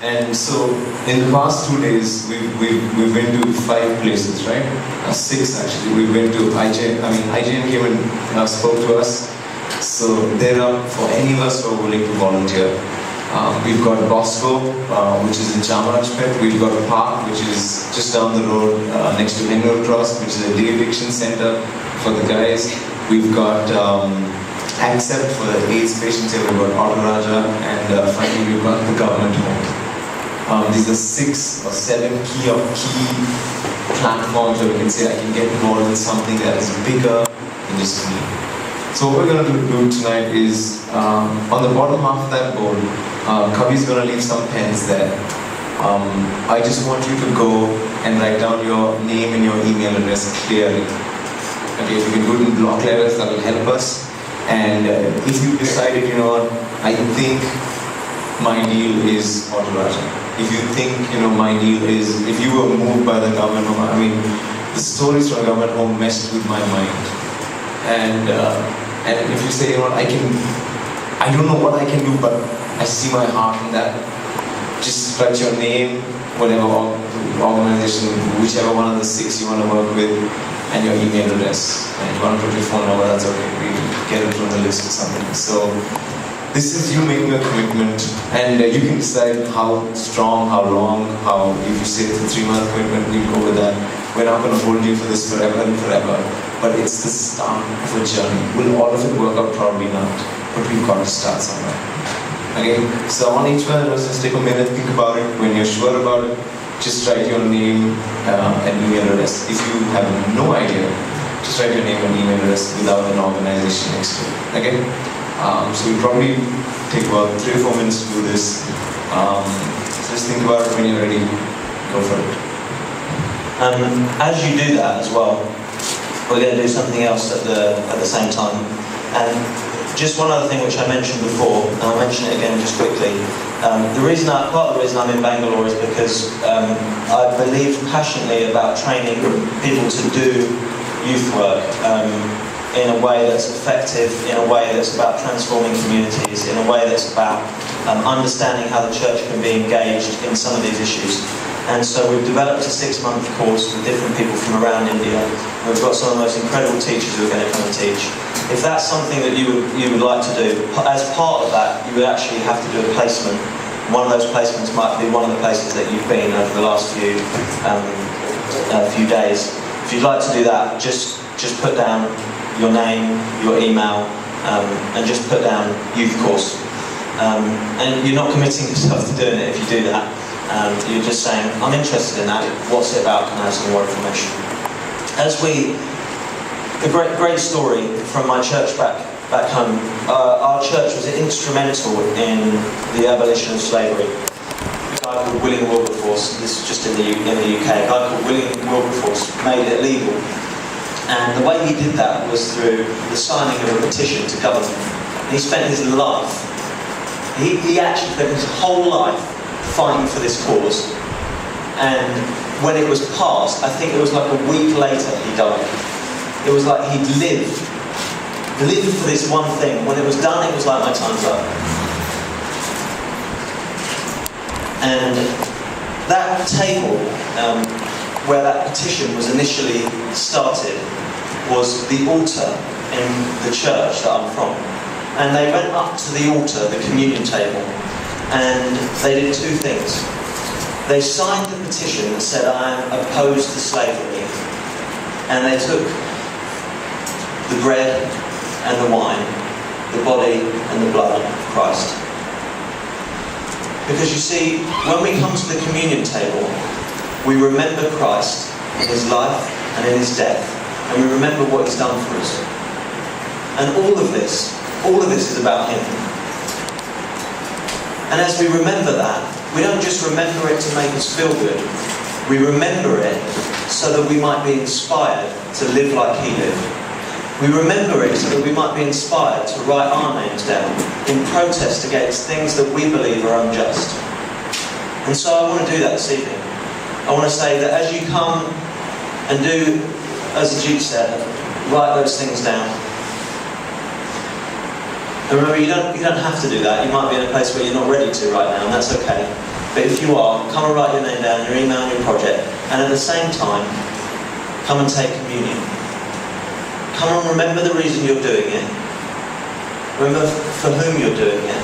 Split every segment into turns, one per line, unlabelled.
And so, in the past 2 days, we've been to 5 places, right? 6 actually. We've been to IGN came and spoke to us. So they're up for any of us who are willing to volunteer. We've got Bosco, which is in Chamarajpet. We've got a park, which is just down the road next to Hennur Cross, which is a de-addiction center for the guys. We've got Accept for the AIDS patients here. We've got Auto Raja, and finally we've got the government home. These are 6 or 7 key platforms where we can say I can get involved in something that is bigger than just me. So what we're going to do tonight is, on the bottom half of that board, Kavi's going to leave some pens there. I just want you to go and write down your name and your email address clearly. Okay, if you can do it in block letters, that will help us. And if you decided, you know what, I think my deal is Auto Raja. If you think, you know, my deal is, if you were moved by the government home, I mean, the stories from the government home messed with my mind. And if you say, you know what, I don't know what I can do, but I see my heart in that. Just write your name, whatever organization, whichever one of the 6 you want to work with, and your email address. And if you want to put your phone number, that's okay. We get it from the list or something. So this is you making a commitment, and you can decide how strong, how long, how, if you say it's a 3-month commitment, we'll go with that. We're not going to hold you for this forever and forever, but it's the start of a journey. Will all of it work out? Probably not, but we've got to start somewhere. Okay, so on each one, just take a minute, think about it. When you're sure about it, just write your name and email address. If you have no idea, just write your name and email address without an organization next to it. Okay? So we'll probably take about 3 or 4 minutes to do this. So just think about it when you're ready. Go for it.
As you do that as well, we're going to do something else at the same time. And just one other thing which I mentioned before, and I'll mention it again just quickly. Part of the reason I'm in Bangalore is because I believe passionately about training people to do youth work in a way that's effective, in a way that's about transforming communities, in a way that's about understanding how the church can be engaged in some of these issues. And so we've developed a 6-month course with different people from around India. We've got some of the most incredible teachers who are going to come and teach. If that's something that you would like to do, as part of that, you would actually have to do a placement. One of those placements might be one of the places that you've been over the last few days. If you'd like to do that, just put down your name, your email, and just put down youth course. And you're not committing yourself to doing it if you do that. You're just saying, I'm interested in that, what's it about, can I have some more information? A great story from my church back home. Our church was instrumental in the abolition of slavery. A guy called William Wilberforce, this is just in the UK, a guy called William Wilberforce made it legal. And the way he did that was through the signing of a petition to government. And he spent his life, he actually spent his whole life fighting for this cause. And when it was passed, I think it was like a week later he died. It was like he'd lived for this one thing. When it was done, it was like my time's up. And that table, where that petition was initially started, was the altar in the church that I'm from. And they went up to the altar, the communion table, and they did 2 things. They signed the petition that said, I am opposed to slavery. And they took the bread and the wine, the body and the blood of Christ. Because you see, when we come to the communion table, we remember Christ in his life and in his death, and we remember what he's done for us. And all of this is about him. And as we remember that, we don't just remember it to make us feel good. We remember it so that we might be inspired to live like he lived. We remember it so that we might be inspired to write our names down in protest against things that we believe are unjust. And so I want to do that this evening. I want to say that as you come and do, as Ajit said, write those things down. And remember, you don't have to do that. You might be in a place where you're not ready to right now, and that's okay. But if you are, come and write your name down, your email and your project, and at the same time, come and take communion. Come and remember the reason you're doing it. Remember for whom you're doing it.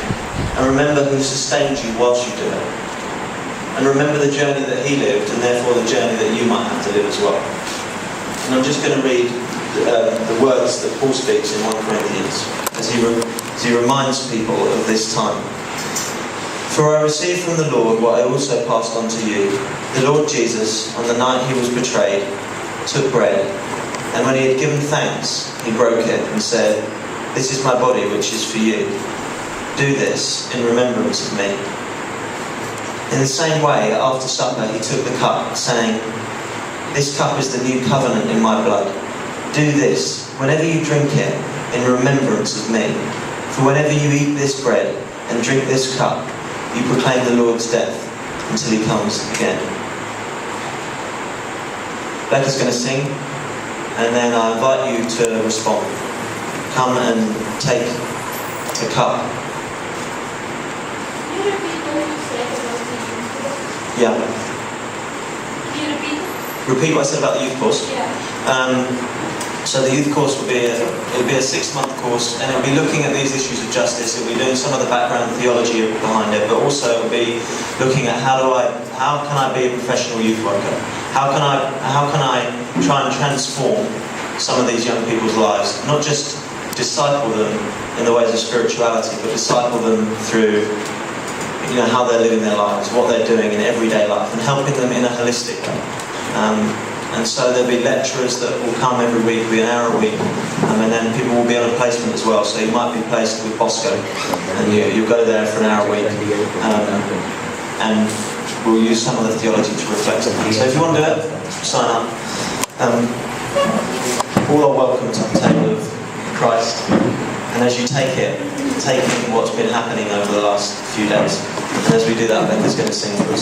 And remember who sustains you whilst you do it. And remember the journey that he lived, and therefore the journey that you might have to live as well. And I'm just going to read the words that Paul speaks in 1 Corinthians as he reminds people of this time. For I received from the Lord what I also passed on to you. The Lord Jesus, on the night he was betrayed, took bread, and when he had given thanks, he broke it and said, "This is my body which is for you. Do this in remembrance of me." In the same way, after supper, he took the cup, saying, "This cup is the new covenant in my blood. Do this, whenever you drink it, in remembrance of me. For whenever you eat this bread and drink this cup, you proclaim the Lord's death until he comes again." Becca's going to sing, and then I invite you to respond. Come and take the cup.
Can you repeat what you said about the youth course?
Yeah.
Can you repeat?
Repeat what I said about the youth course.
Yeah.
So the youth course will be a 6-month course, and it'll be looking at these issues of justice. It'll be doing some of the background theology behind it, but also it'll be looking at how can I be a professional youth worker? How can I try and transform some of these young people's lives? Not just disciple them in the ways of spirituality, but disciple them through how they're living their lives, what they're doing in everyday life, and helping them in a holistic way. And so there'll be lecturers that will come every week, it'll be an hour a week, and then people will be on a placement as well. So you might be placed with Bosco, and you'll go there for an hour a week, and we'll use some of the theology to reflect on that. So if you want to do it, sign up. All are welcome to the table of Christ, and as you take in what's been happening over the last few days. And as we do that, Becca's going to sing for us.